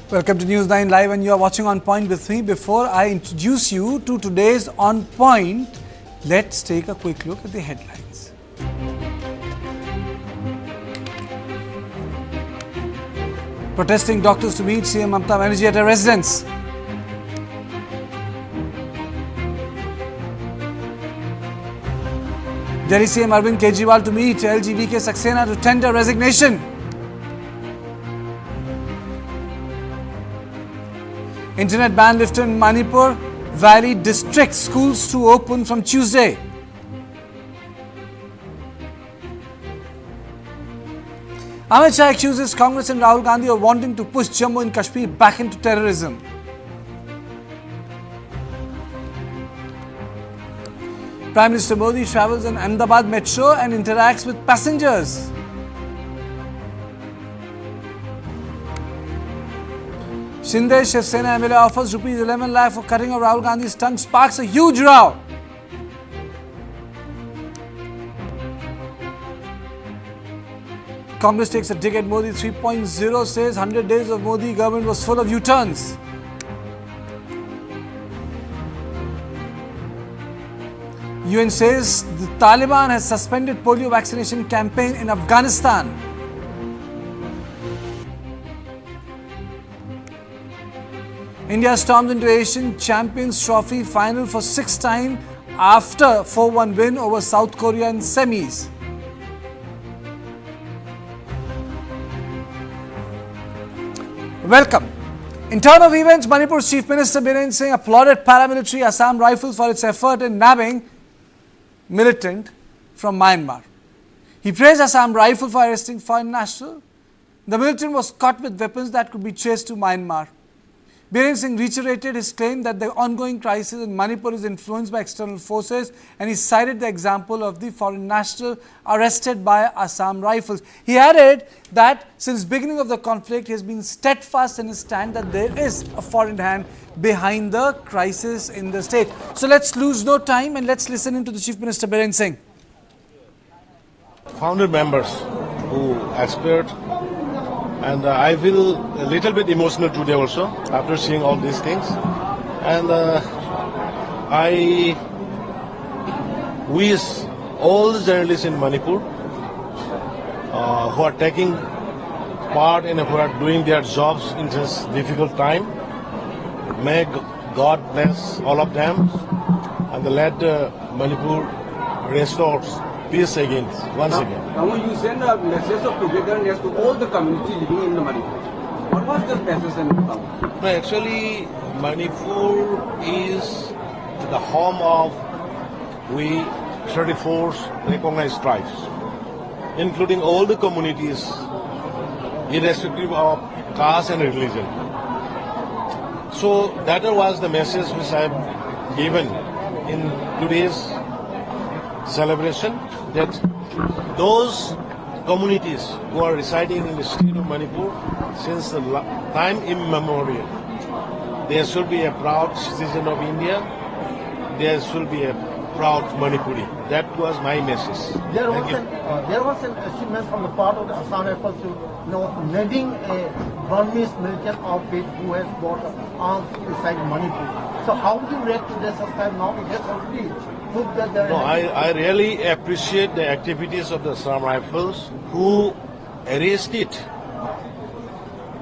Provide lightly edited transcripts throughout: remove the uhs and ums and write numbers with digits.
Welcome to News 9 Live and you are watching On Point with me. Before I introduce you to today's On Point, let's take a quick look at the headlines. Protesting doctors to meet CM Mamata Banerjee at her residence. Delhi CM Arvind Kejriwal to meet LGVK Saxena to tender resignation. Internet ban lifted in Manipur Valley district, schools to open from Tuesday. Amit Shah accuses Congress and Rahul Gandhi of wanting to push Jammu and Kashmir back into terrorism. Prime Minister Modi travels on Ahmedabad Metro and interacts with passengers. Shinde Shiv Sena MLA offers rupees 11 lakh for cutting of Rahul Gandhi's tongue, sparks a huge row. Congress takes a dig at Modi 3.0, says 100 days of Modi government was full of U-turns. UN says the Taliban has suspended polio vaccination campaign in Afghanistan. India storms into Asian Champions Trophy final for sixth time after 4-1 win over South Korea in semis. Welcome. In turn of events, Manipur's Chief Minister Biren Singh applauded paramilitary Assam Rifles for its effort in nabbing militant from Myanmar. He praised Assam Rifle for arresting foreign national. The militant was caught with weapons that could be traced to Myanmar. Biren Singh reiterated his claim that the ongoing crisis in Manipur is influenced by external forces, and he cited the example of the foreign national arrested by Assam Rifles. He added that since the beginning of the conflict, he has been steadfast in his stand that there is a foreign hand behind the crisis in the state. So let's lose no time and let's listen into the Chief Minister Biren Singh. Founded members who expired. And I feel a little bit emotional today also after seeing all these things. And I wish all the journalists in Manipur who are taking part and who are doing their jobs in this difficult time, may God bless all of them and let Manipur restore peace again, once again. Now you send a message of togetherness to all the community living in the Manipur. What was the message and No, actually, Manipur is the home of we 34 recognized tribes, including all the communities, irrespective of caste and religion. So that was the message which I have given in today's celebration, that those communities who are residing in the state of Manipur since the time immemorial, there should be a proud citizen of India, there should be a proud Manipuri. That was my message. There was an achievement from the part of the Assam Rifles to nabbing a Burmese militant outfit who has got arms inside Manipur. So how do you react to this time now? It has already proved that there. No, I really appreciate the activities of the Assam Rifles who arrested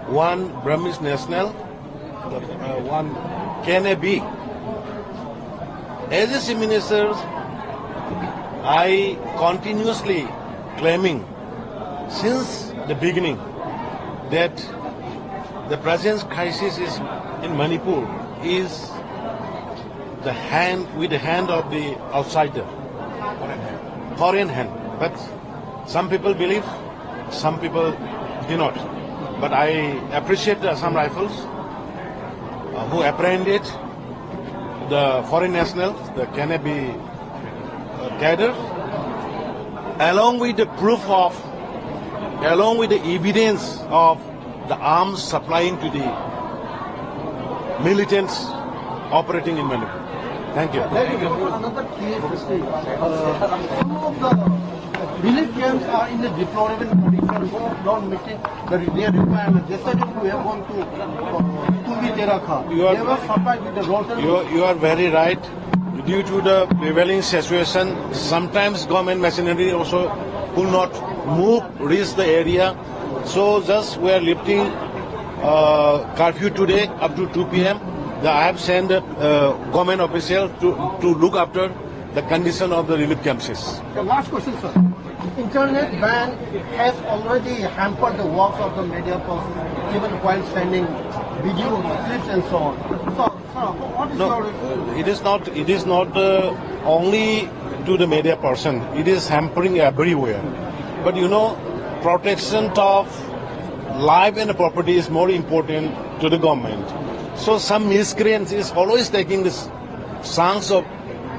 one Burmese national, one KUKI-MEITEI. As a Chief Minister, I continuously claiming since the beginning that the present crisis is in Manipur is the hand of the outsider, foreign hand. But some people believe, some people do not. But I appreciate the Assam Rifles who apprehended the foreign nationals, the KUKI-MEITEI cadre, along with the evidence of the arms supplying to the militants operating in Manipur. Thank you. Another case, some of the militants are in a deplorable condition, not meeting their requirements. Yesterday we have gone to KUKI-MEITEI. You are- They were supplied with the rotten. You are very right. Due to the prevailing situation, sometimes government machinery also could not reach the area. So just we are lifting curfew today up to 2 p.m. I have sent government official to look after the condition of the relief camps. The last question, sir. Internet ban has already hampered the works of the media persons, even while sending video clips and so on. So, sir, what is No, your it is not only to the media person. It is hampering everywhere. But you know, protection of life and property is more important to the government. So some miscreants is always taking this chance of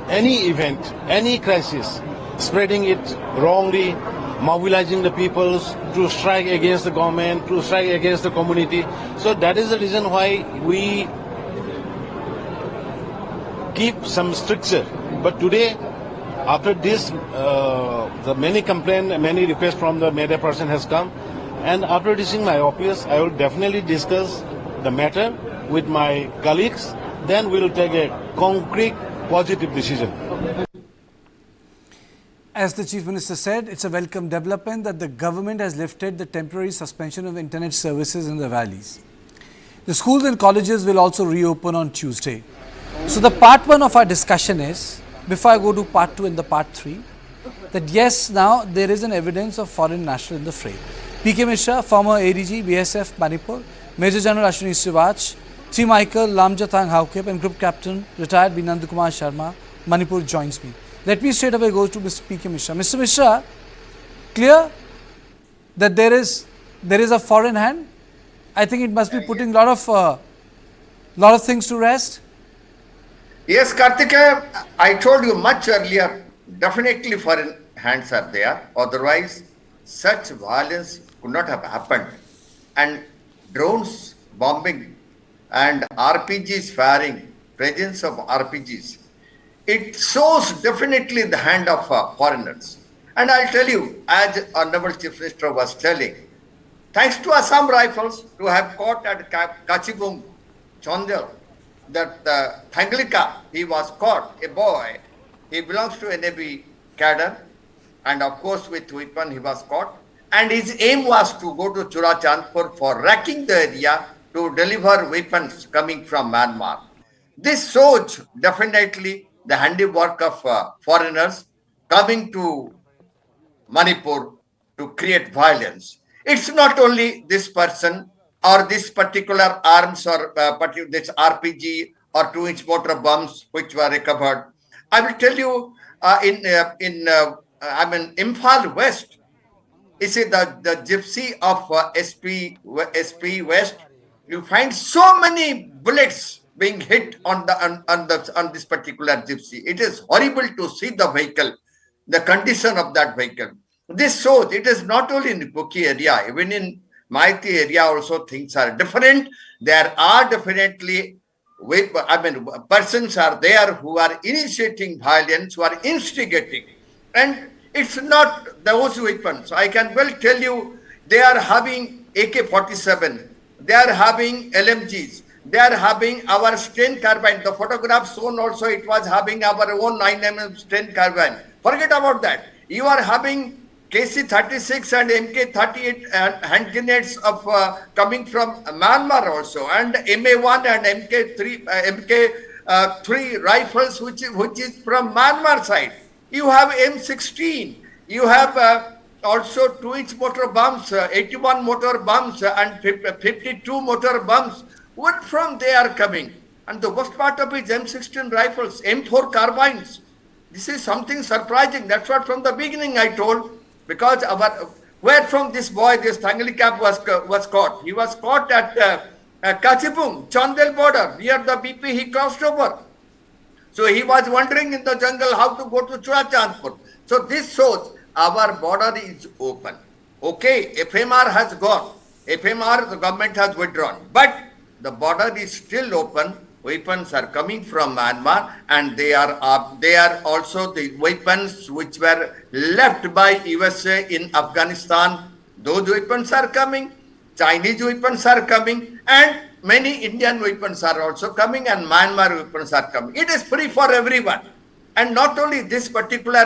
any event, any crisis, spreading it wrongly, mobilizing the peoples to strike against the government, to strike against the community. So that is the reason why we keep some structure. But today, after this, the many complaints, many requests from the media person has come, and after reaching my office, I will definitely discuss the matter with my colleagues. Then we will take a concrete, positive decision. As the Chief Minister said, it's a welcome development that the government has lifted the temporary suspension of internet services in the valleys. The schools and colleges will also reopen on Tuesday. So the part one of our discussion is, before I go to part two and the part three, that yes, now there is an evidence of foreign national in the fray. P.K. Mishra, former ADG, BSF, Manipur, Major General Ashwini Srivastava, Chief Michael Lamjathang Haukip and Group Captain, retired B. Nandakumar Sharma, Manipur joins me. Let me straight away go to Mr. P.K. Mishra. Mr. Mishra, clear that there is a foreign hand? I think it must be putting lot of things to rest. Yes, Kartikeya, I told you much earlier, definitely foreign hands are there. Otherwise, such violence could not have happened. And drones bombing and RPGs firing, presence of RPGs, it shows definitely the hand of foreigners. And I'll tell you, as Honorable Chief Minister was telling, thanks to Assam Rifles to have caught at Kachibung, Chandel, that Thanglika, he was caught, a boy, he belongs to a Navy cadre, and of course with weapon he was caught. And his aim was to go to Churachandpur for wrecking the area to deliver weapons coming from Myanmar. This shows definitely the handiwork of foreigners coming to Manipur to create violence. It's not only this person or this particular arms or this RPG or 2-inch mortar bombs which were recovered. I will tell you in Imphal West, you see the gypsy of SP West, you find so many bullets being hit on this particular gypsy. It is horrible to see the vehicle, the condition of that vehicle. This shows it is not only in the KUKI area, even in MEITEI area also things are different. There are definitely persons are there who are initiating violence, who are instigating, and it's not those weapons. I can well tell you, they are having AK-47, they are having LMGs, they are having our strain carbine. The photograph shown also, it was having our own 9mm strain carbine. Forget about that. You are having KC-36 and MK-38 hand grenades of coming from Myanmar also, and MA-1 and MK-3 rifles which is from Myanmar side. You have M16. You have also 2-inch mortar bombs, 81 mortar bombs and 52 mortar bombs. What from they are coming? And the worst part of it is M16 rifles, M4 carbines. This is something surprising. That's what from the beginning I told. Because where from this boy, this Thanglika was caught. He was caught at Kachibung, Chandel border, near the BP he crossed over. So he was wandering in the jungle how to go to Churachandpur. So this shows our border is open. Okay, FMR has gone. FMR, the government has withdrawn. But the border is still open. weapons are coming from Myanmar, and they are also the weapons which were left by USA in Afghanistan. Those weapons are coming. Chinese weapons are coming, and many Indian weapons are also coming, and Myanmar weapons are coming. It is free for everyone. And not only this particular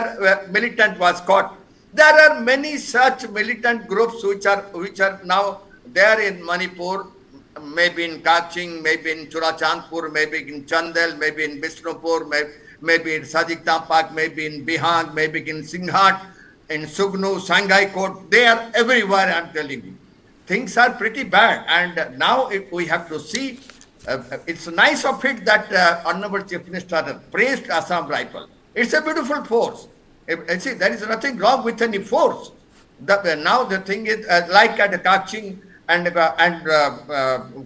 militant was caught, there are many such militant groups which are now there in Manipur, maybe in Kaching, maybe in Churachandpur, maybe in Chandel, maybe in Bishnupur, maybe in Sajik Tampak, maybe in Bihang, maybe in Singhat, in Sugnu, Shanghai Court. They are everywhere, I'm telling you. Things are pretty bad, and now we have to see. It's nice of it that Honorable Chief Minister praised Assam Rifle. It's a beautiful force. See, there is nothing wrong with any force. Now the thing is, like at Kaching and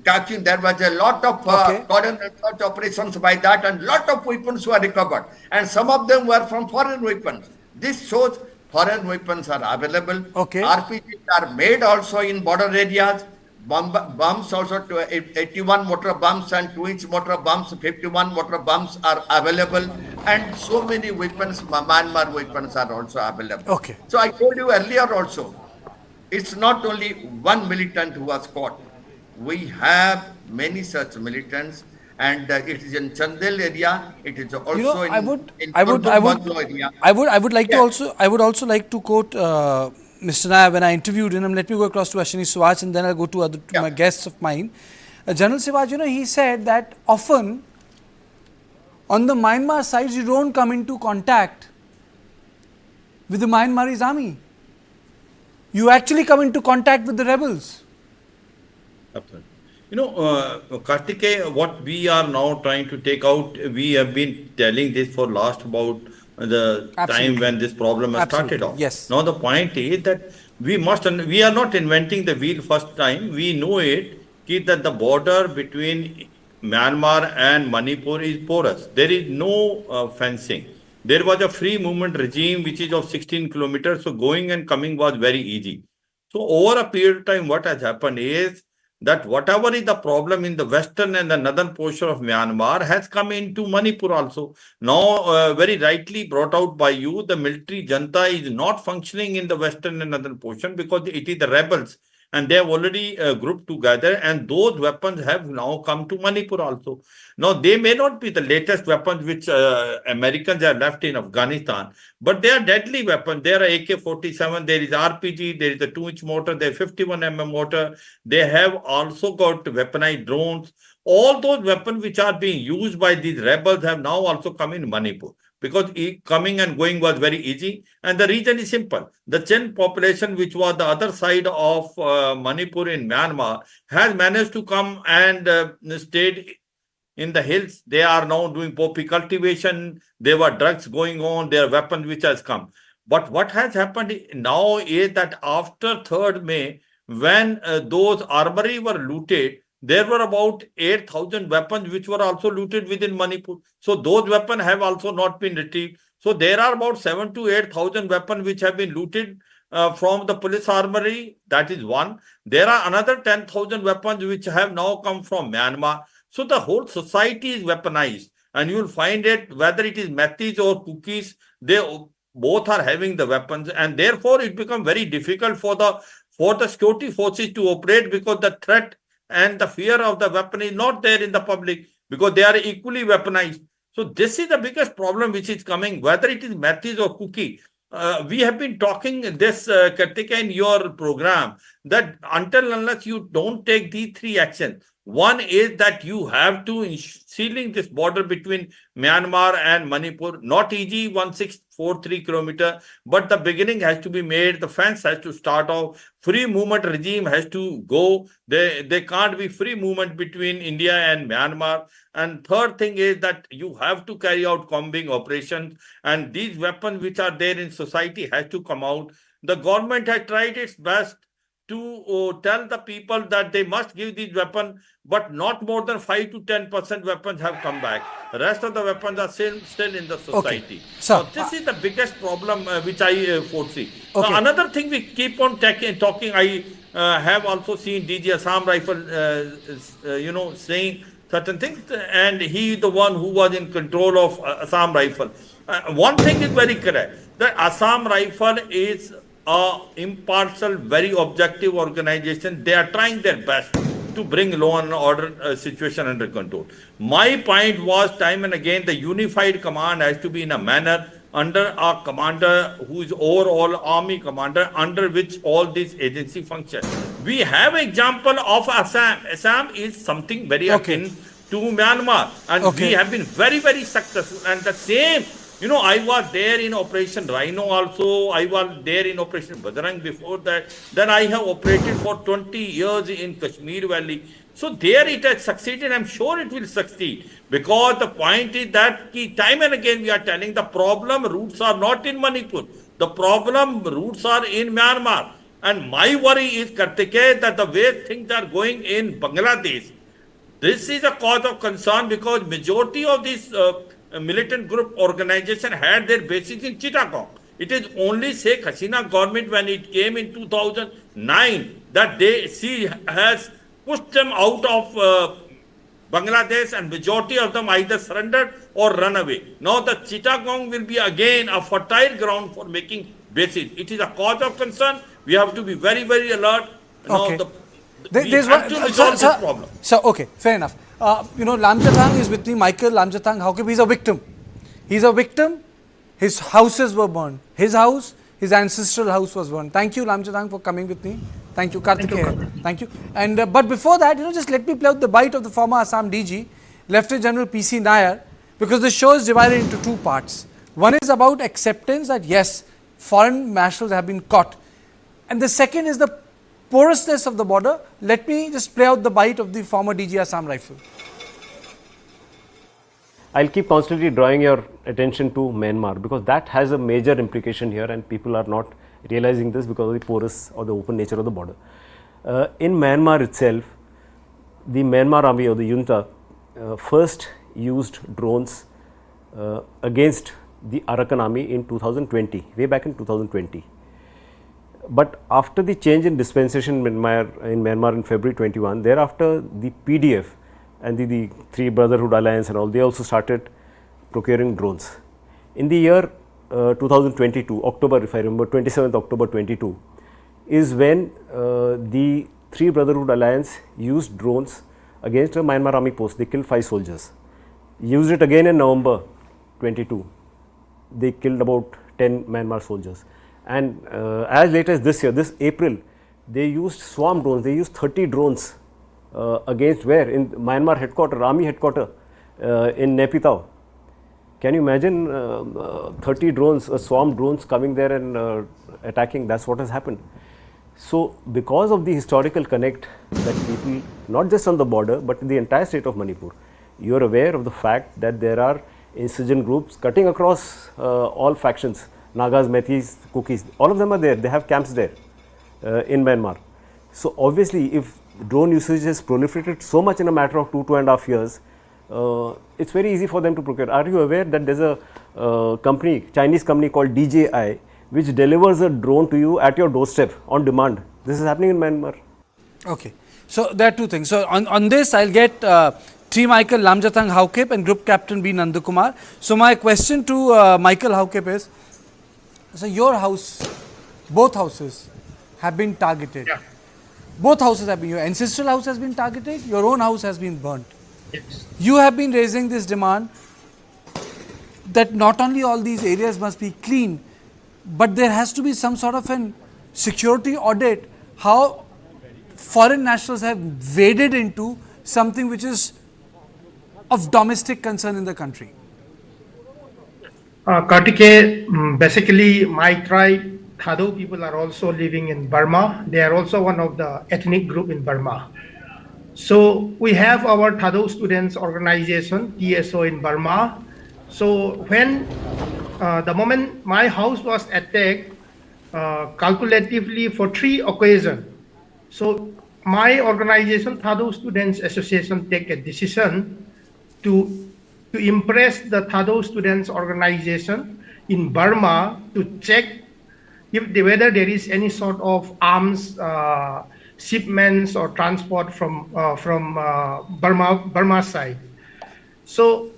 Kaching, there was a lot of coordinated operations by that, and lot of weapons were recovered, and some of them were from foreign weapons. This shows foreign weapons are available. RPGs are made also in border areas. Bombs also, 81 mortar bombs and 2-inch mortar bombs, 51 mortar bombs are available, and so many weapons, Myanmar weapons are also available. So I told you earlier also, it's not only one militant who was caught. We have many such militants, and it is in Chandel area. It is also in area. I would also like to quote Mr. Nair, when I interviewed him. Let me go across to Ashwini Swach, and then I'll go to my guests of mine. General Swach, he said that often on the Myanmar side, you don't come into contact with the Myanmarese army. You actually come into contact with the rebels. Absolutely. Kartikeya, what we are now trying to take out, we have been telling this for last about the time when this problem has started off. Yes. Now the point is that we are not inventing the wheel first time. We know it that the border between Myanmar and Manipur is porous. There is no fencing. There was a free movement regime which is of 16 kilometers. So going and coming was very easy. So over a period of time, what has happened is that whatever is the problem in the western and the northern portion of Myanmar has come into Manipur also. Now, very rightly brought out by you, the military junta is not functioning in the western and northern portion because it is the rebels, and they have already grouped together, and those weapons have now come to Manipur also. Now, they may not be the latest weapons which Americans have left in Afghanistan, but they are deadly weapons. There are AK-47, there is RPG, there is a 2-inch mortar, there is 51mm mortar. They have also got weaponized drones. All those weapons which are being used by these rebels have now also come in Manipur, because coming and going was very easy. And the reason is simple. The Chen population, which was the other side of Manipur in Myanmar, has managed to come and stayed in the hills. They are now doing poppy cultivation. There were drugs going on. There are weapons which has come. But what has happened now is that after 3rd May, when those armory were looted, there were about 8,000 weapons which were also looted within Manipur. So those weapons have also not been retrieved. So there are about 7,000 to 8,000 weapons which have been looted from the police armory. That is one. There are another 10,000 weapons which have now come from Myanmar. So the whole society is weaponized. And you will find it, whether it is Metis or Kukis, they both are having the weapons. And therefore, it becomes very difficult for the security forces to operate, because the threat and the fear of the weapon is not there in the public, because they are equally weaponized. So this is the biggest problem which is coming, whether it is Metis or Kuki. We have been talking this, Kartikeya, in your program, that until unless you don't take these 3 actions, one is that you have to sealing this border between Myanmar and Manipur. Not easy, 1643 kilometers, but the beginning has to be made. The fence has to start off. Free movement regime has to go. There can't be free movement between India and Myanmar. And third thing is that you have to carry out combing operations, and these weapons which are there in society has to come out. The government has tried its best to tell the people that they must give these weapons, but not more than 5 to 10% weapons have come back. The rest of the weapons are still in the society. So this is the biggest problem which I foresee. Now, another thing we keep on talking, have also seen DG Assam Rifle, saying certain things, and he is the one who was in control of Assam Rifle. One thing is very correct, that Assam Rifle is a impartial, very objective organization. They are trying their best to bring law and order situation under control. My point was, time and again, the unified command has to be in a manner under a commander who is overall army commander, under which all these agency function. We have example of Assam. Assam is something very akin to Myanmar, and we have been very, very successful. And the same, I was there in Operation Rhino also. I was there in Operation Badrang before that. Then I have operated for 20 years in Kashmir Valley. So there it has succeeded. I'm sure it will succeed, because the point is that time and again we are telling the problem roots are not in Manipur. The problem roots are in Myanmar. And my worry is, Kartikeya, that the way things are going in Bangladesh, this is a cause of concern, because majority of these militant group organization had their bases in Chittagong. It is only Sheikh Hasina government, when it came in 2009, that she has pushed them out of Bangladesh, and majority of them either surrendered or run away. Now the Chittagong will be again a fertile ground for making bases. It is a cause of concern. We have to be very, very alert. Okay. Now we have to resolve this problem. So, okay, fair enough. Lamjathang is with me, Michael Lamjathang Haukip. He's a victim. He's a victim. His houses were burned. His house, his ancestral house was burned. Thank you, Lamjathang, for coming with me. Thank you, Kartikeya. Thank you. And but before that, just let me play out the bite of the former Assam DG, Lieutenant General PC Nair, because the show is divided into two parts. One is about acceptance that yes, foreign nationals have been caught, and the second is the porousness of the border. Let me just play out the bite of the former DG Assam Rifle. I'll keep constantly drawing your attention to Myanmar, because that has a major implication here, and people are not realizing this because of the porous or the open nature of the border. In Myanmar itself, the Myanmar army or the junta first used drones against the Arakan army in 2020, way back in 2020. But after the change in dispensation in Myanmar in February 21, thereafter the PDF and the Three Brotherhood Alliance and all, they also started procuring drones. In the year 2022, October, if I remember, 27th October 22, is when the Three Brotherhood Alliance used drones against a Myanmar army post. They killed 5 soldiers. Used it again in November 22. They killed about 10 Myanmar soldiers. And as late as this year, this April, they used swarm drones. They used 30 drones against where? In Myanmar headquarters, army headquarters in Naypyidaw. Can you imagine 30 drones, swarm drones coming there and attacking? That's what has happened. So, because of the historical connect that people, not just on the border, but in the entire state of Manipur, you are aware of the fact that there are insurgent groups cutting across all factions. Nagas, Meiteis, Kukis, all of them are there. They have camps there in Myanmar. So, obviously, if drone usage has proliferated so much in a matter of 2.5 years, it's very easy for them to procure. Are you aware that there's a company, Chinese company called DJI, which delivers a drone to you at your doorstep on demand? This is happening in Myanmar. Okay. So, there are two things. So, on this, I'll get T. Michael Lamjathang Haukip and Group Captain B. Nandakumar. So, my question to Michael Haukip is, so your house, both houses have been targeted. Yeah. Both houses have been, your ancestral house has been targeted, your own house has been burnt. Yes. You have been raising this demand that not only all these areas must be clean, but there has to be some sort of an security audit, how foreign nationals have waded into something which is of domestic concern in the country. Kartikeya, basically my tribe, Thado people are also living in Burma. They are also one of the ethnic group in Burma. So we have our Thado students organization, TSO in Burma. So when the moment my house was attacked, calculatively for 3 occasions, so my organization, Thado Students Association, take a decision to impress the Thado Students Organization in Burma to check if whether there is any sort of arms shipments or transport from Burma side. So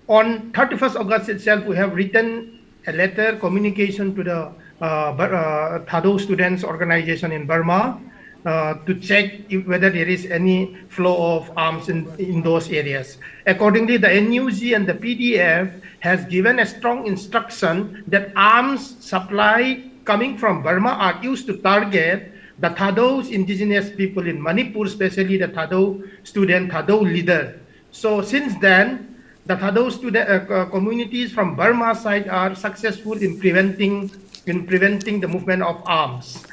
on 31st August itself, we have written a letter communication to the Thado Students Organization in Burma to check whether there is any flow of arms in those areas. Accordingly, the NUG and the PDF has given a strong instruction that arms supply coming from Burma are used to target the Thadous indigenous people in Manipur, especially the Thado student, Thado leader. So since then, the Thado student communities from Burma side are successful in preventing the movement of arms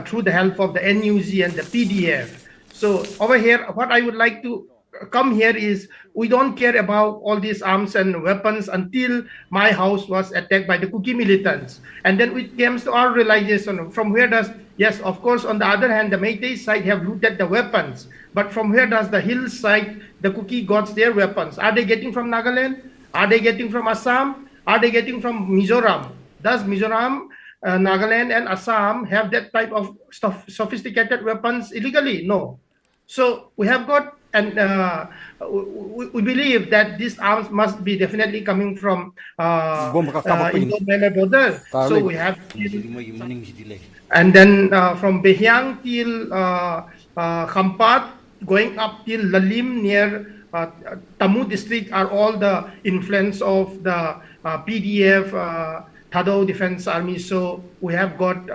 through the help of the NUG and the PDF. So over here, what I would like to come here is we don't care about all these arms and weapons until my house was attacked by the KUKI militants. And then it comes to our realization from where does, yes, of course, on the other hand, the Meitei side have looted the weapons. But from where does the hill side, the KUKI got their weapons? Are they getting from Nagaland? Are they getting from Assam? Are they getting from Mizoram? Does Mizoram, Nagaland and Assam have that type of sophisticated weapons illegally? No. So we have got, and we believe that these arms must be definitely coming from Indo-Myanmar border. So we have, and then from Behyang till Khampat, going up till Lalim near Tamu district are all the influence of the PDF Thado Defense Army. So we have got,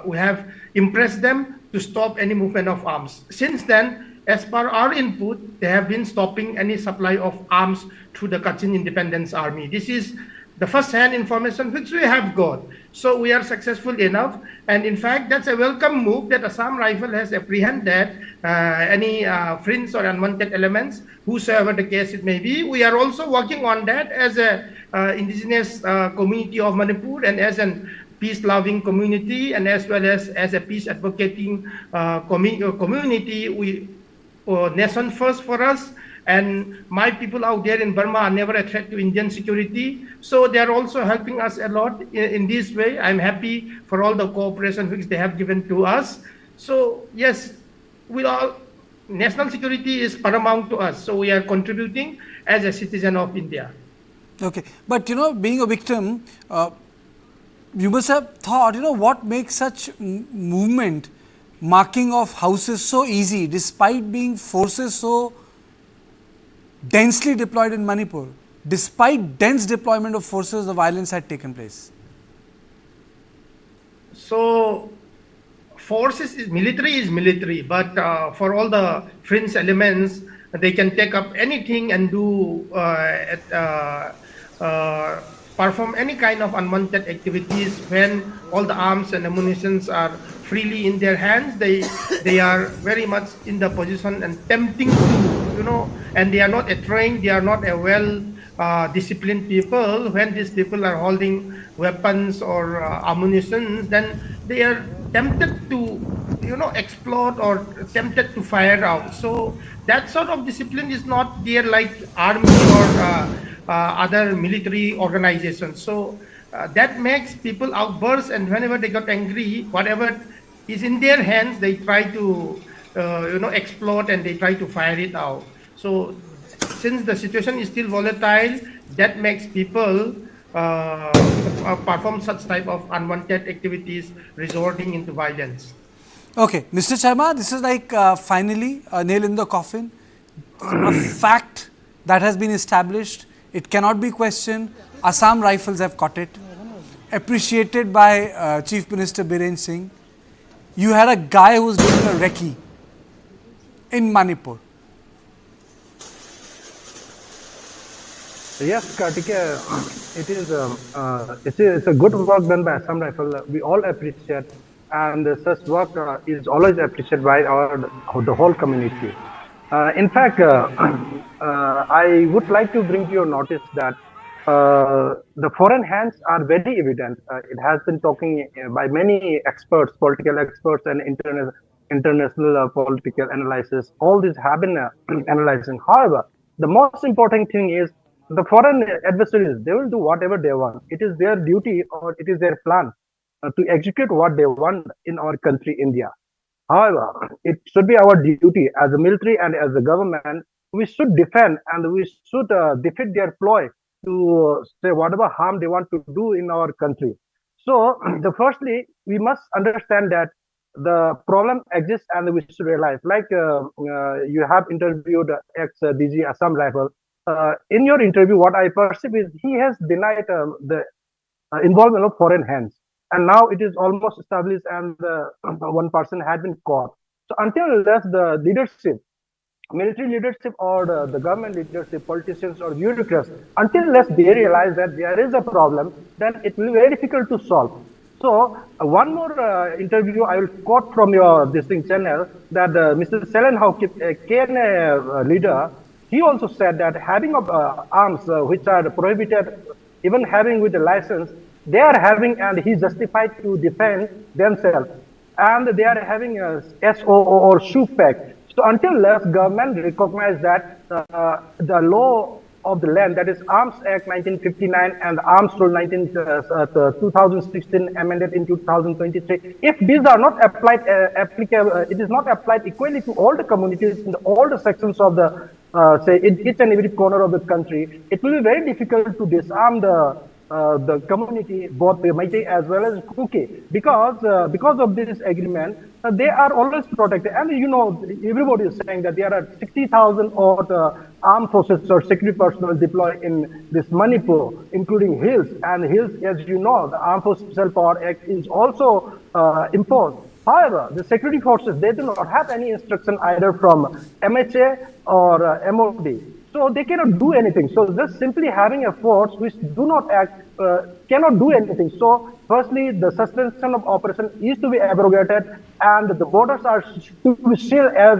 we have impressed them to stop any movement of arms. Since then, as per our input, they have been stopping any supply of arms through the Kachin Independence Army. This is the first-hand information which we have got. So we are successful enough. And in fact, that's a welcome move that Assam Rifle has apprehended any fringe or unwanted elements, whosoever the case it may be. We are also working on that as a indigenous community of Manipur and as an peace-loving community and as well as a peace-advocating community. We nation first for us, and my people out there in Burma are never a threat to Indian security. So they are also helping us a lot in this way. I'm happy for all the cooperation which they have given to us. So yes, national security is paramount to us. So we are contributing as a citizen of India. Okay, but being a victim, you must have thought, what makes such movement, marking of houses so easy despite being forces so densely deployed in Manipur. Despite dense deployment of forces, the violence had taken place. So military is military, but for all the fringe elements, they can take up anything and do perform any kind of unwanted activities when all the arms and ammunitions are freely in their hands. They are very much in the position and tempting to, and they are not a trained, they are not a well disciplined people. When these people are holding weapons or ammunition, then they are tempted to, explode or tempted to fire out. So that sort of discipline is not there like army or other military organizations. So that makes people outburst, and whenever they got angry, whatever is in their hands, they try to explode and they try to fire it out. So since the situation is still volatile, that makes people perform such type of unwanted activities, resorting into violence. Okay, Mr. Sharma, this is like finally a nail in the coffin, a fact that has been established. It cannot be questioned. Assam Rifles have caught it. Appreciated by Chief Minister Biren Singh. You had a guy who was doing a recce in Manipur. Yes, Kartikeya, it's a good work done by Assam Rifle. We all appreciate, and such work is always appreciated by the whole community. In fact, I would like to bring to your notice that the foreign hands are very evident. It has been talking by many experts, political experts and international political analysis. All these have been analyzing. However, the most important thing is the foreign adversaries, they will do whatever they want. It is their duty or it is their plan to execute what they want in our country, India. However, it should be our duty as a military and as a government, we should defend and we should defeat their ploy to say whatever harm they want to do in our country. So, the firstly, we must understand that the problem exists and we should realize, like you have interviewed ex-DG Assam Rifle. In your interview, what I perceive is he has denied the involvement of foreign hands. And now it is almost established and one person had been caught. So until unless the leadership, military leadership or the government leadership, politicians or bureaucrats, until unless they realize that there is a problem, then it will be very difficult to solve. So one more interview I will quote from your this thing channel that Mr. Selen KNA leader, he also said that having of arms which are prohibited, even having with a license, they are having and he justified to defend themselves. And they are having a SOO or shoe pack. So until less government recognize that the law of the land, that is Arms Act 1959 and Arms Rule 2016 amended in 2023, if these are not applied, applicable, it is not applied equally to all the communities in all the sections of the, say, in each and every corner of the country, it will be very difficult to disarm the community, both the Meitei as well as KUKI, because of this agreement, they are always protected. And you know, everybody is saying that there are 60,000 odd armed forces or security personnel deployed in this Manipur, including hills. And hills, as you know, the Armed Forces Special Power Act is also imposed. However, the security forces, they do not have any instruction either from MHA or MOD. So they cannot do anything. So just simply having a force which do not act cannot do anything. So firstly, the suspension of operation is to be abrogated, and the borders are to be sealed as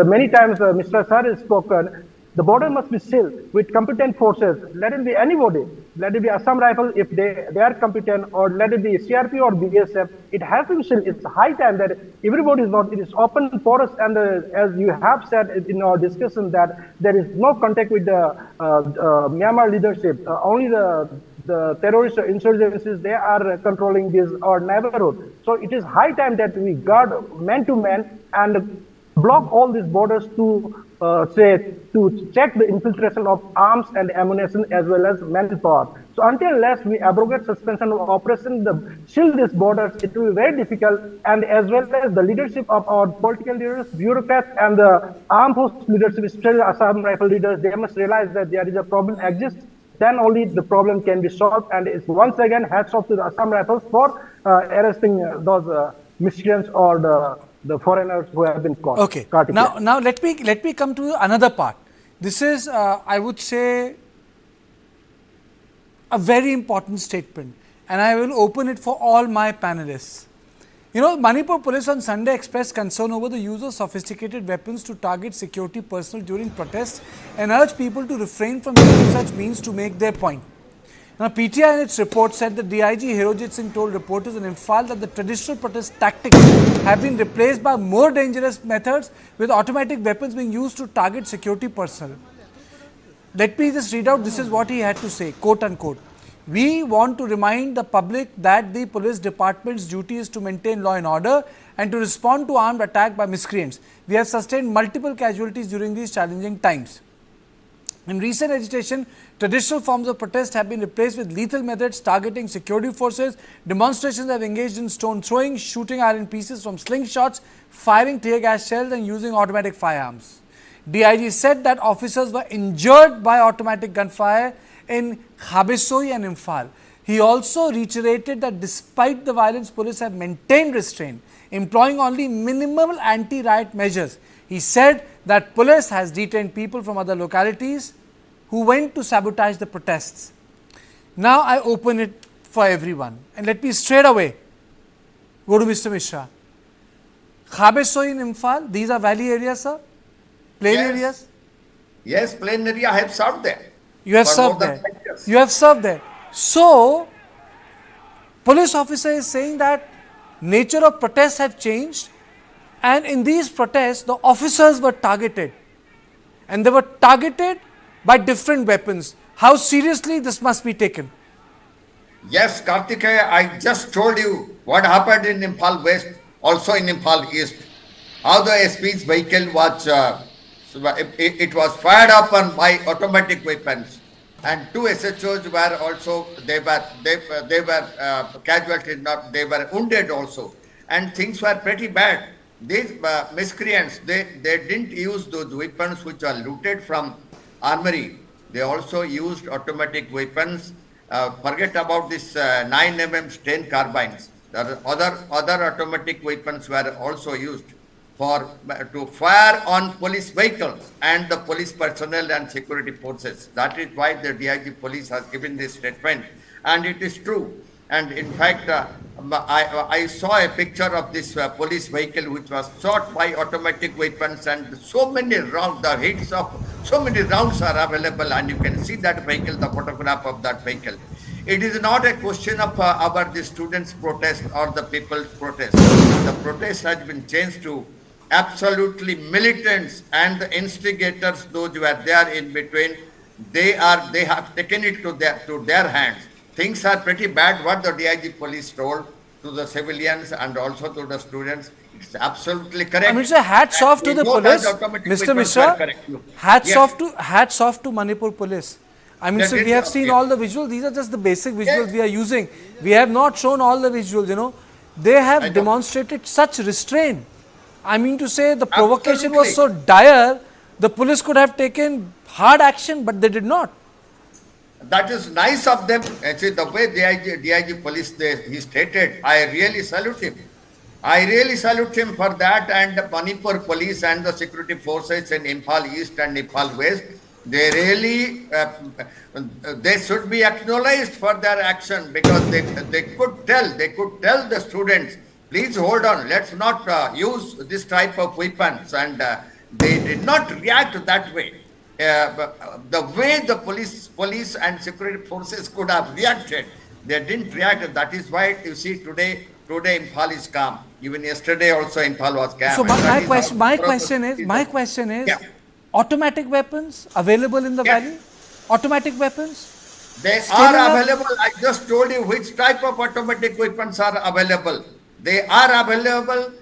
many times Mr. Sir has spoken. The border must be sealed with competent forces. Let it be anybody. Let it be Assam Rifle if they are competent, or let it be CRP or BSF. It has to be sealed. It's high time that everybody is not. It is open porous, and as you have said in our discussion that there is no contact with the Myanmar leadership. Only the terrorist insurgencies, they are controlling this our neighborhood. So it is high time that we guard man to man and block all these borders to check the infiltration of arms and ammunition as well as manpower. So until less we abrogate suspension of operation, shield these borders, it will be very difficult. And as well as the leadership of our political leaders, bureaucrats, and the armed forces leadership, especially Assam Rifle leaders, they must realize that there is a problem exists. Then only the problem can be solved. And it's once again hats off to the Assam Rifles for arresting those miscreants or the foreigners who have been caught. Okay. Now let me come to another part. This is, I would say, a very important statement, and I will open it for all my panelists. You know, Manipur police on Sunday expressed concern over the use of sophisticated weapons to target security personnel during protests and urged people to refrain from using such means to make their point. Now, PTI in its report said that DIG Hirojit Singh told reporters in Imphal that the traditional protest tactics have been replaced by more dangerous methods, with automatic weapons being used to target security personnel. Let me just read out, this is what he had to say, quote unquote. We want to remind the public that the police department's duty is to maintain law and order and to respond to armed attack by miscreants. We have sustained multiple casualties during these challenging times. In recent agitation, traditional forms of protest have been replaced with lethal methods targeting security forces. Demonstrations have engaged in stone throwing, shooting iron pieces from slingshots, firing tear gas shells and using automatic firearms. DIG said that officers were injured by automatic gunfire in Khabesoi and Imphal. He also reiterated that despite the violence, police have maintained restraint, employing only minimal anti-riot measures. He said that police has detained people from other localities who went to sabotage the protests. Now I open it for everyone, and let me straight away go to Mr. Mishra. Khabesoi in Imphal, these are valley areas, sir? Plain areas? Yes, plain area. I have served there. You have served there. You have served there. So, police officer is saying that nature of protests have changed, and in these protests, the officers were targeted, and they were targeted by different weapons. How seriously this must be taken? Yes, Kartikeya, I just told you what happened in Imphal West also in Imphal East. How the SP's vehicle was, it was fired upon by automatic weapons, and two SHOs were also, they were casualties, not, they were wounded also, and things were pretty bad. These miscreants, they didn't use those weapons which are looted from armory. They also used automatic weapons. Forget about this 9mm Stein carbines. There are other automatic weapons were also used to fire on police vehicles and the police personnel and security forces. That is why the DIG police has given this statement, and it is true. And in fact, I saw a picture of this police vehicle which was shot by automatic weapons, and so many rounds, the hits of so many rounds are available, and you can see that vehicle, the photograph of that vehicle. It is not a question of the students' protest or the people's protest. The protest has been changed to absolutely militants and the instigators, those who were there in between. They have taken it to their hands. Things are pretty bad. What the DIG police told to the civilians and also to the students, it's absolutely correct. I mean, sir, hats off to the police, Mr. Mishra. Hats off to Manipur police. I mean, sir, we have seen all the visuals. These are just the basic visuals we are using. We have not shown all the visuals, you know. They have demonstrated such restraint. I mean to say, the provocation was so dire, the police could have taken hard action, but they did not. That is nice of them. Actually, the way DIG police, he stated, I really salute him. I really salute him for that, and the Manipur police and the security forces in Imphal East and Imphal West, they really, they should be acknowledged for their action, because they could tell the students, please hold on, let's not use this type of weapons, and they did not react that way. The way the police and security forces could have reacted, they didn't react. That is why you see today Imphal is calm. Even yesterday also Imphal was calm. So my question is, yeah, automatic weapons available in the valley? Automatic weapons? They are available. I just told you which type of automatic weapons are available. They are available.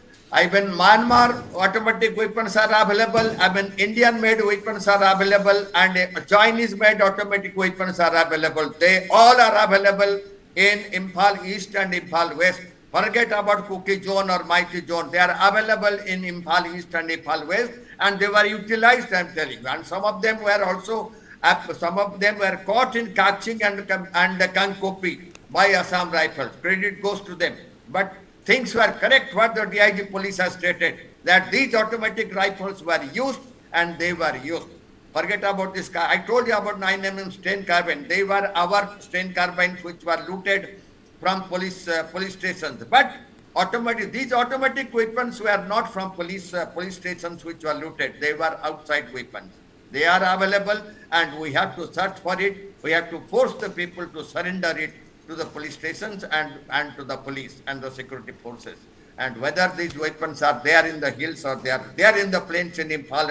Even Myanmar automatic weapons are available. Indian-made weapons are available, and Chinese-made automatic weapons are available. They all are available in Imphal East and Imphal West. Forget about KUKI zone or MEITEI zone. They are available in Imphal East and Imphal West, and they were utilized, I am telling you. And some of them were also, caught in catching and Kankopi by Assam Rifles. Credit goes to them. But things were correct what the DIG police has stated, that these automatic rifles were used, and they were used. Forget about this. I told you about 9mm Stein carbine. They were our Stein carbines which were looted from police stations. But these automatic weapons were not from police stations which were looted. They were outside weapons. They are available, and we have to search for it. We have to force the people to surrender it to the police stations and to the police and the security forces. And whether these weapons are there in the hills or they are there in the plains in Imphal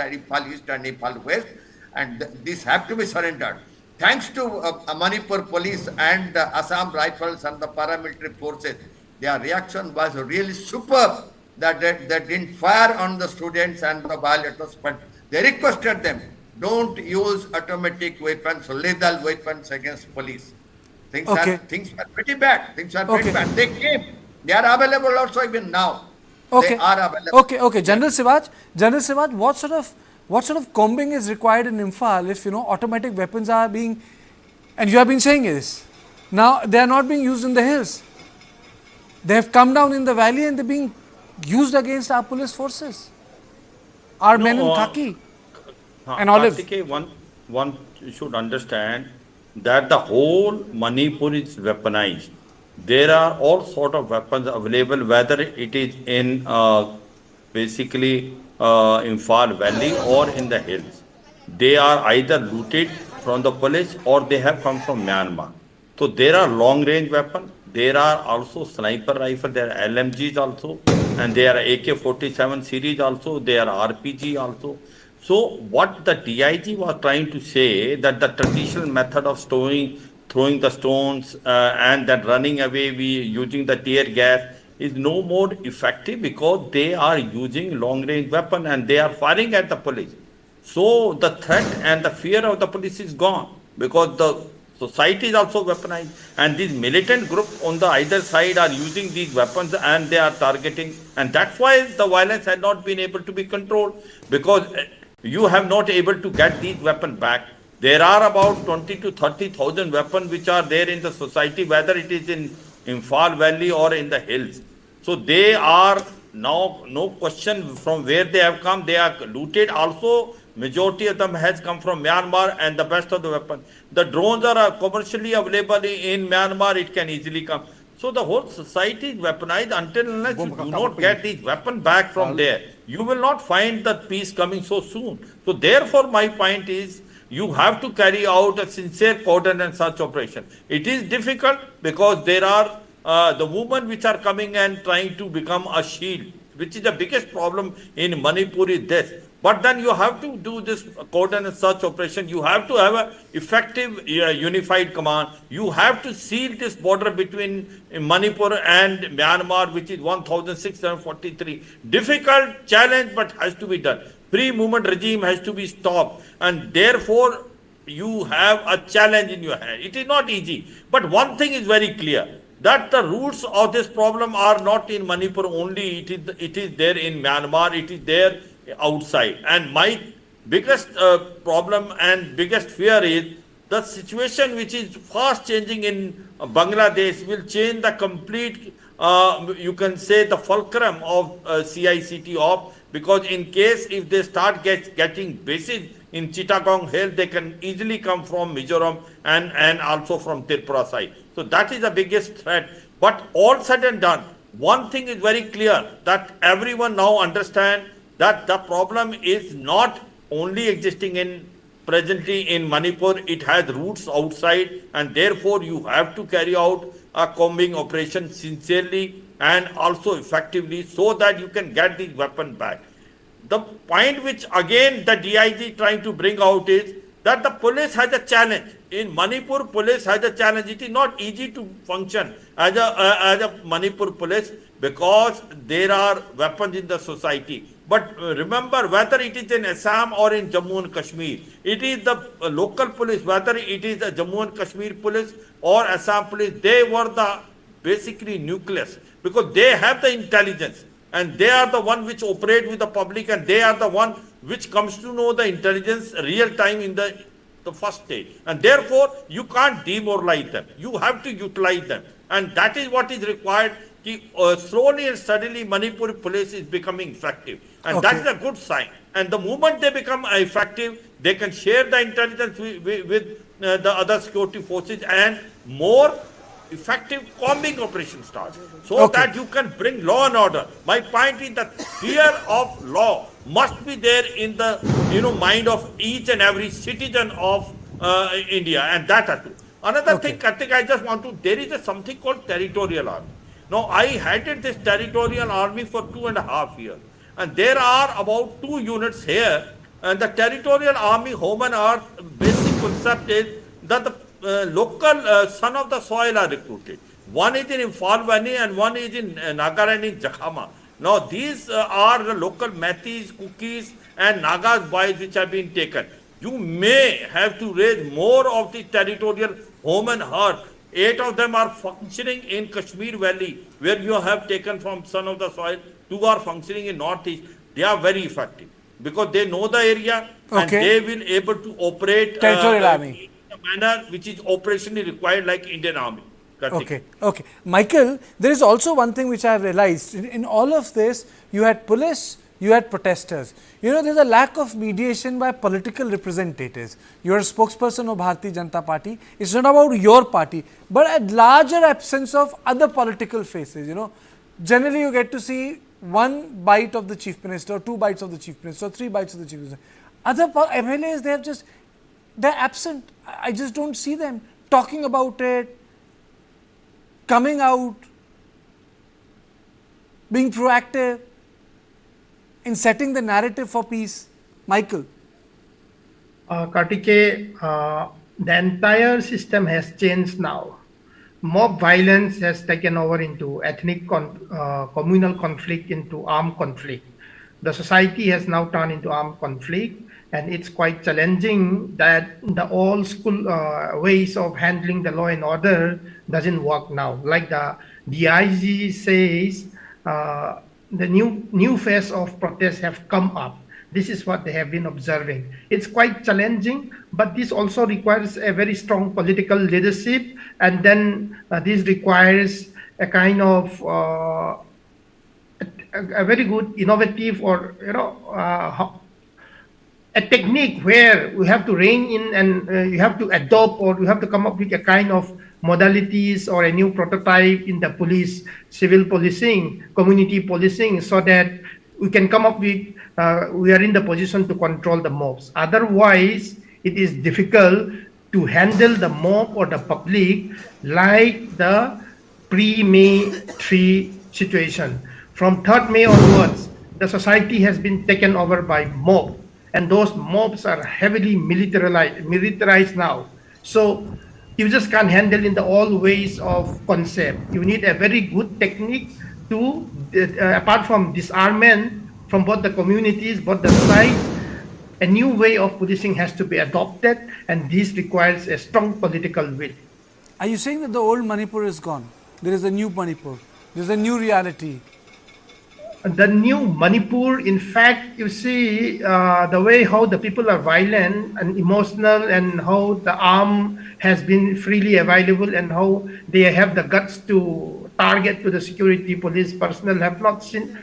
East and Imphal West, and these have to be surrendered. Thanks to Manipur police and Assam Rifles and the paramilitary forces, their reaction was really superb. That they didn't fire on the students and the violators, but they requested them, don't use automatic weapons, lethal weapons against police. Things are pretty bad. Things are pretty bad. They came. They are available also even now. Okay. They are available. Okay. General Sivaj, what sort of combing is required in Imphal if, you know, automatic weapons are being, and you have been saying this, now they are not being used in the hills. They have come down in the valley and they are being used against our police forces. Our men in khaki and olive. One should understand that the whole Manipur is weaponized. There are all sort of weapons available, whether it is in basically Imphal Valley or in the hills. They are either looted from the police or they have come from Myanmar. So there are long range weapons. There are also sniper rifle, there are LMGs also, and there are AK-47 series also, there are RPG also. So what the DIG was trying to say, that the traditional method of throwing the stones and then running away, using the tear gas, is no more effective because they are using long range weapon and they are firing at the police. So the threat and the fear of the police is gone because the society is also weaponized, and these militant groups on the either side are using these weapons and they are targeting, and that's why the violence has not been able to be controlled, because you have not able to get these weapons back. There are about 20 to 30,000 weapons which are there in the society, whether it is in Imphal Valley or in the hills. So they are now, no question from where they have come, they are looted. Also, majority of them has come from Myanmar, and the best of the weapons. The drones are commercially available in Myanmar, it can easily come. So the whole society is weaponized. Until unless you do not get these weapons back from there, you will not find that peace coming so soon. So therefore my point is, you have to carry out a sincere cordon and search operation. It is difficult because there are the women which are coming and trying to become a shield, which is the biggest problem in Manipur is this. But then you have to do this cordon and search operation. You have to have an effective unified command. You have to seal this border between Manipur and Myanmar, which is 1,643. Difficult challenge, but has to be done. Free movement regime has to be stopped, and therefore you have a challenge in your hand. It is not easy, but one thing is very clear, that the roots of this problem are not in Manipur only. It is there in Myanmar. It is there outside. And my biggest problem and biggest fear is the situation which is fast changing in Bangladesh will change the complete, you can say, the fulcrum of CICT off, because in case if they start getting bases in Chittagong Hill, they can easily come from Mizoram and also from Tripura side. So that is the biggest threat. But all said and done, one thing is very clear, that everyone now understands that the problem is not only existing presently in Manipur, it has roots outside, and therefore you have to carry out a combing operation sincerely and also effectively so that you can get these weapons back. The point which again the DIG trying to bring out is that the police has a challenge. In Manipur, police has a challenge. It is not easy to function as a Manipur police because there are weapons in the society. But remember, whether it is in Assam or in Jammu and Kashmir, it is the local police, whether it is the Jammu and Kashmir police or Assam police, they were the basically nucleus, because they have the intelligence and they are the one which operate with the public, and they are the one which comes to know the intelligence real time in the first stage. And therefore, you can't demoralize them. You have to utilize them. And that is what is required. Slowly and steadily, Manipur police is becoming effective. And that is a good sign. And the moment they become effective, they can share the intelligence with the other security forces, and more effective combing operation starts, so that you can bring law and order. My point is that fear of law must be there in the mind of each and every citizen of India, and that has to. Another thing, Kartik, I just want to, there is something called territorial army. Now, I headed this territorial army for 2.5 years, and there are about 2 units here, and the territorial army, home and earth, basic concept is that the local son of the soil are recruited. One is in Imphal Valley and one is in Nagaland in Jakhama. Now these are the local Meiteis, Kukis and Nagas boys which have been taken. You may have to raise more of the territorial home and hearth. 8 of them are functioning in Kashmir Valley, where you have taken from son of the soil. 2 are functioning in Northeast. They are very effective because they know the area and they will able to operate territorial army manner which is operationally required like Indian Army. Okay. Michael, there is also one thing which I have realized. In all of this, you had police, you had protesters. There's a lack of mediation by political representatives. You are a spokesperson of Bharatiya Janata Party. It's not about your party, but a larger absence of other political faces. Generally you get to see 1 bite of the Chief Minister, 2 bites of the Chief Minister, 3 bites of the Chief Minister. Other MLAs, they're absent. I just don't see them talking about it, coming out, being proactive in setting the narrative for peace. Michael. Kartikeya, the entire system has changed now. mob violence has taken over into communal conflict, into armed conflict. The society has now turned into armed conflict, and it's quite challenging that the old school ways of handling the law and order doesn't work now. Like the DIG says, the new phase of protests have come up. This is what they have been observing. It's quite challenging, but this also requires a very strong political leadership, and then this requires a kind of a very good innovative, or a technique where we have to rein in, and you have to adopt, or you have to come up with a kind of modalities or a new prototype in the police, civil policing, community policing, so that we can come up with, we are in the position to control the mobs. Otherwise, it is difficult to handle the mob or the public like the pre-May 3 situation. From 3rd May onwards, the society has been taken over by mob, and those mobs are heavily militarized now. So you just can't handle in the old ways of concept. You need a very good technique to, apart from disarmament from both the communities, both the sides, a new way of policing has to be adopted, and this requires a strong political will. Are you saying that the old Manipur is gone? There is a new Manipur. There is a new reality. The new Manipur, in fact, you see the way how the people are violent and emotional, and how the arm has been freely available, and how they have the guts to target to the security police personnel have not seen.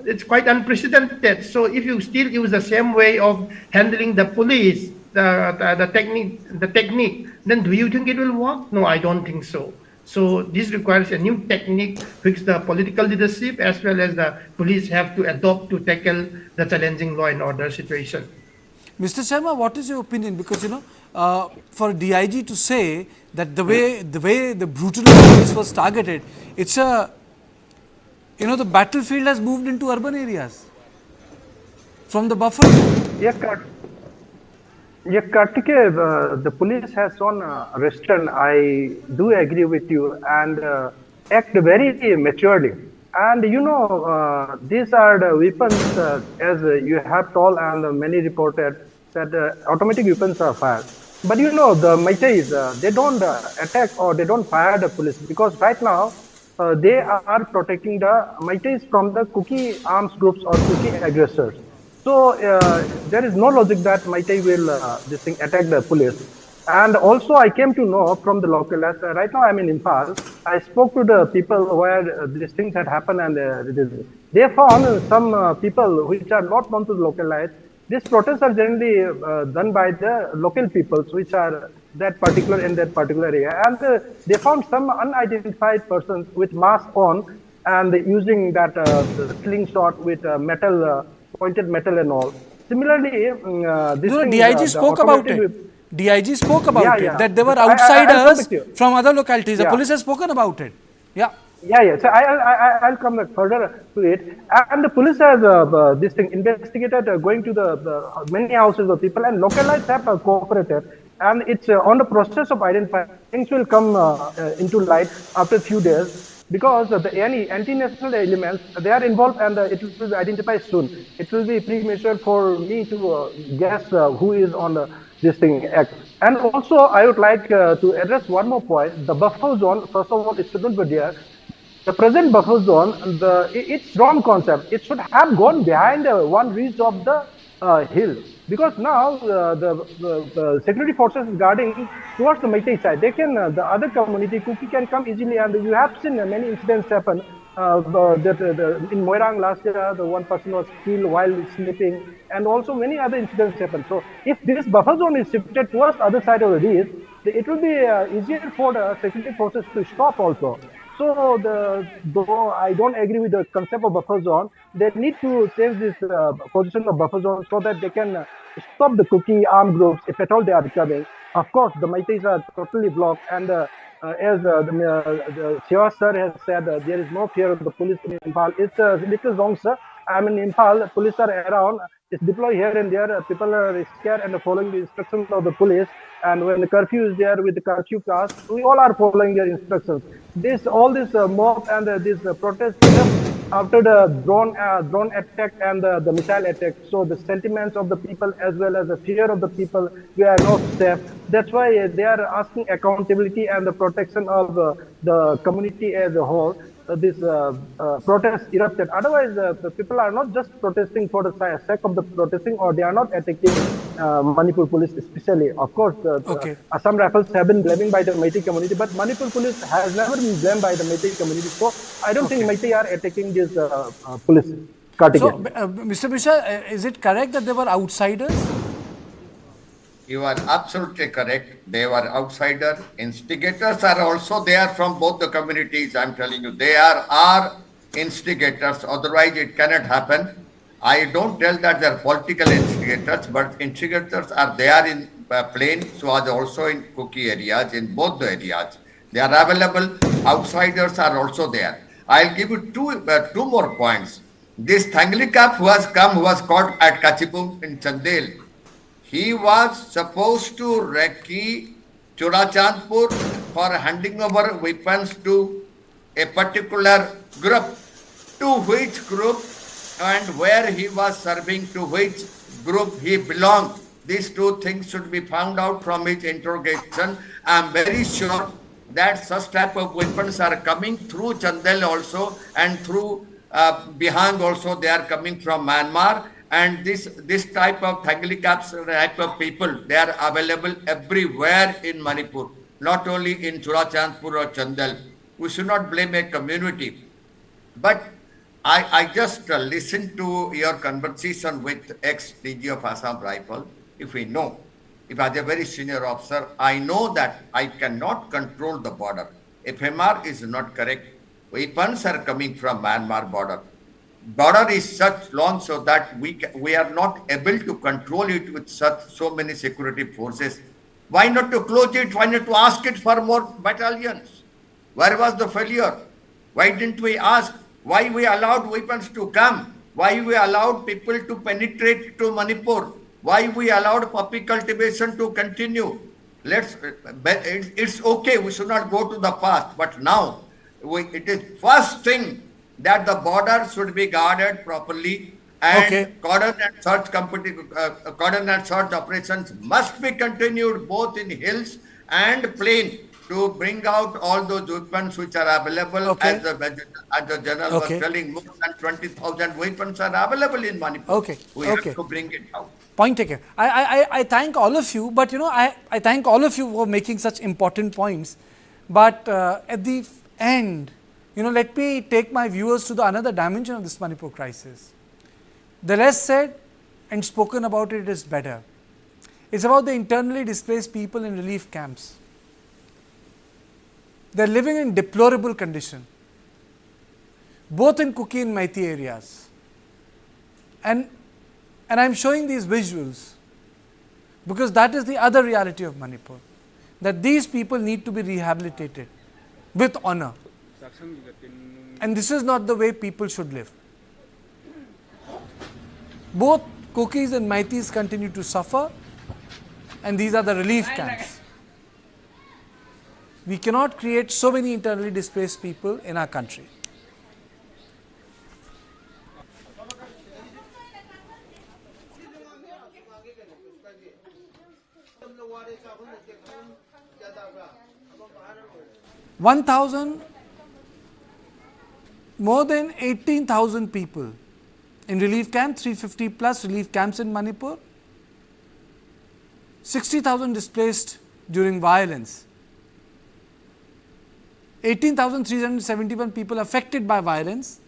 It's quite unprecedented. So if you still use the same way of handling the police, the technique, then do you think it will work? No, I don't think so. So this requires a new technique which the political leadership as well as the police have to adopt to tackle the challenging law and order situation. Mr. Sharma, what is your opinion? Because for DIG to say that the way the brutality police was targeted, it's a the battlefield has moved into urban areas from the buffer zone. Yeah, Kartikeya, the police has shown restraint. I do agree with you, and act very maturely. And these are the weapons, as you have told, and many reported that automatic weapons are fired. But the Meiteis, they don't attack or they don't fire the police, because right now they are protecting the Meiteis from the KUKI arms groups or KUKI aggressors. So there is no logic that Meitei will attack the police. And also I came to know from the local, as right now I'm in Imphal, I spoke to the people where these things had happened, and they found some people which are not known to the localites. These protests are generally done by the local peoples which are in that particular area, and they found some unidentified persons with mask on and using that slingshot with metal, pointed metal and all. Similarly, DIG spoke about it. DIG spoke about it, that there were outsiders from other localities. The police has spoken about it. Yeah. So I'll come back further to it. And the police has investigated going to the many houses of people, and localites have cooperated. And it's on the process of identifying. Things will come into light after a few days, because any anti-national elements, they are involved, and it will be identified soon. It will be premature for me to guess who is on this thing act. And also, I would like to address one more point. The buffer zone, first of all, it shouldn't be there. The present buffer zone, it's wrong concept. It should have gone behind one ridge of the hill, because now the security forces is guarding towards the Meitei side. They can, the other community, KUKI, can come easily, and you have seen many incidents happen. In Moirang last year, the one person was killed while sleeping, and also many other incidents happen. So if this buffer zone is shifted towards the other side of the ridge, it will be easier for the security forces to stop also. So though I don't agree with the concept of buffer zone, they need to change this position of buffer zone so that they can stop the KUKI armed groups if at all they are coming. Of course, the Meiteis are totally blocked, and as the Shiva sir has said, there is no fear of the police in Imphal. It's a little wrong, sir. I'm in Imphal, police are around. deployed here and there. People are scared and following the instructions of the police. And when the curfew is there with the curfew cast, we all are following their instructions. All this mob and this protest after the drone attack and the missile attack. So the sentiments of the people as well as the fear of the people, we are not safe. That's why they are asking accountability and the protection of the community as a whole. This protest erupted. Otherwise, the people are not just protesting for the sake of the protesting, or they are not attacking Manipur police especially. Of course, Assam Rifles have been blamed by the Meitei community, but Manipur police has never been blamed by the Meitei community. So I don't think Meitei are attacking this police. So, Mr. Mishra, is it correct that they were outsiders? You are absolutely correct. They were outsiders. Instigators are also there from both the communities. I'm telling you, they are instigators. Otherwise, it cannot happen. I don't tell that they're political instigators, but instigators are there in plain, so are also in KUKI areas, in both the areas. They are available. Outsiders are also there. I'll give you two more points. This Thanglikap who was caught at Kachipum in Chandel. He was supposed to recce Churachandpur for handing over weapons to a particular group. To which group and where he was serving, to which group he belonged. These two things should be found out from his interrogation. I am very sure that such type of weapons are coming through Chandel also, and through Bihang also. They are coming from Myanmar. And this type of Thanglikap's type of people, they are available everywhere in Manipur, not only in Churachandpur or Chandel. We should not blame a community. But I just listened to your conversation with ex-DG of Assam Rifle. If as a very senior officer, I know that I cannot control the border. FMR is not correct. Weapons are coming from Myanmar border. Border is such long so that we are not able to control it with so many security forces. Why not to close it? Why not to ask it for more battalions? Where was the failure? Why didn't we ask? Why we allowed weapons to come? Why we allowed people to penetrate to Manipur? Why we allowed poppy cultivation to continue? It's okay. We should not go to the past. But now, it is first thing that the border should be guarded properly, and cordon and search operations must be continued both in hills and plain to bring out all those weapons which are available. As the general was telling, more than 20,000 weapons are available in Manipur. We have to bring it out. Point taken. I thank all of you, but I thank all of you for making such important points. But at the end, let me take my viewers to another dimension of this Manipur crisis. The less said and spoken about it is better. It's about the internally displaced people in relief camps. They are living in deplorable condition, both in KUKI-MEITEI areas. And I am showing these visuals because that is the other reality of Manipur, that these people need to be rehabilitated with honor. And this is not the way people should live. Both Kukis and Meiteis continue to suffer, and these are the relief camps. We cannot create so many internally displaced people in our country. More than 18,000 people in relief camps, 350 plus relief camps in Manipur, 60,000 displaced during violence, 18,371 people affected by violence,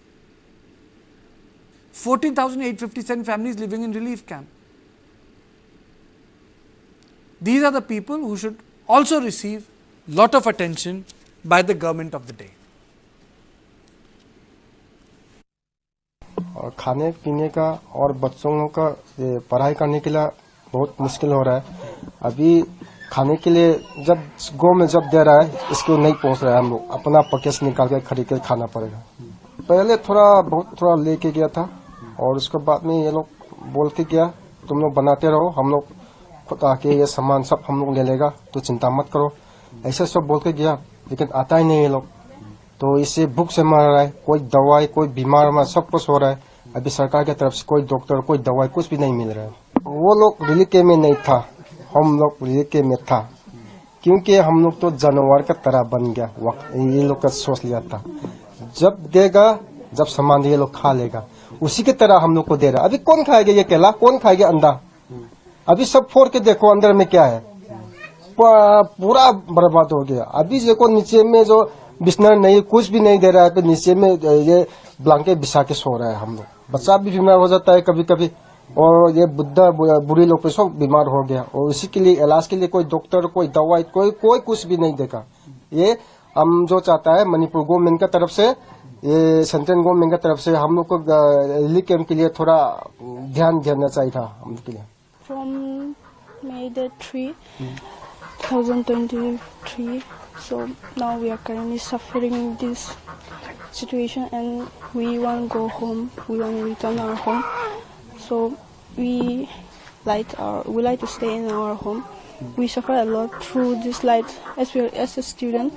14,857 families living in relief camp. These are the people who should also receive lot of attention by the government of the day. और खाने पीने का और बच्चों का पढ़ाई करने के लिए बहुत मुश्किल हो रहा है। अभी खाने के लिए जब गाँव में जब दे रहा है इसको नहीं पहुंच रहा है, हम लोग अपना पकेट निकाल के खरीद के खाना पड़ेगा। पहले थोड़ा लेके गया था और उसके बाद में ये लोग बोल के गया तुम लोग बनाते रहो, हम लोग खुद आके ये सामान सब हम लोग ले लेगा, तो चिंता मत करो, ऐसे सब बोल के गया। लेकिन आता ही नहीं ये लोग, तो इससे भूख से मर रहा है, कोई दवाई, कोई बीमार में सब कुछ हो रहा है। अभी सरकार की तरफ से कोई डॉक्टर, कोई दवाई, कुछ भी नहीं मिल रहा है। वो लोग रिलीफ कैंप में नहीं था, हम लोग रिलीफ कैंप में था, क्योंकि हम लोग तो जानवर का तरह बन गया। ये लोग का सोच लिया था, जब देगा, जब सामान ये लोग खा लेगा, उसी की तरह हम लोग को दे रहा। अभी कौन खाएगा ये केला, कौन खाएगा अंडा? अभी सब फोड़ के देखो अंदर में क्या है, पूरा बर्बाद हो गया। अभी देखो नीचे में जो बिस्तर नहीं, कुछ भी नहीं दे रहा है, तो नीचे में ये ब्लैंकेट बिछा के सो रहा है हम लोग। बच्चा भी बीमार हो जाता है कभी कभी, और ये बुढ़ी लोग पे सब बीमार हो गया, और इसी के लिए इलाज के लिए कोई डॉक्टर, कोई दवाई, कोई कुछ भी नहीं देगा। ये हम जो चाहता है मणिपुर गवर्नमेंट की तरफ से, ये सेंट्रल गवर्नमेंट की तरफ से हम लोग को रिलीफ कैंप के लिए थोड़ा ध्यान देना चाहिए था हम लोग के लिए। From May 3, 2023, so now we are currently suffering this situation and we want to go home, we want to return our home, so we like to stay in our home. We suffer a lot through this light, as a student.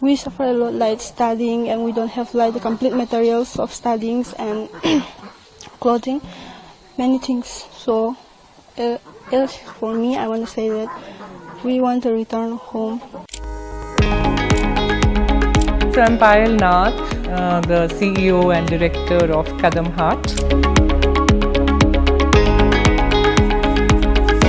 We suffer a lot like studying, and we don't have like the complete materials of studying and clothing, many things. So for me, I want to say that we want to return home. So I'm Payal Nath, the CEO and Director of Kadam Heart.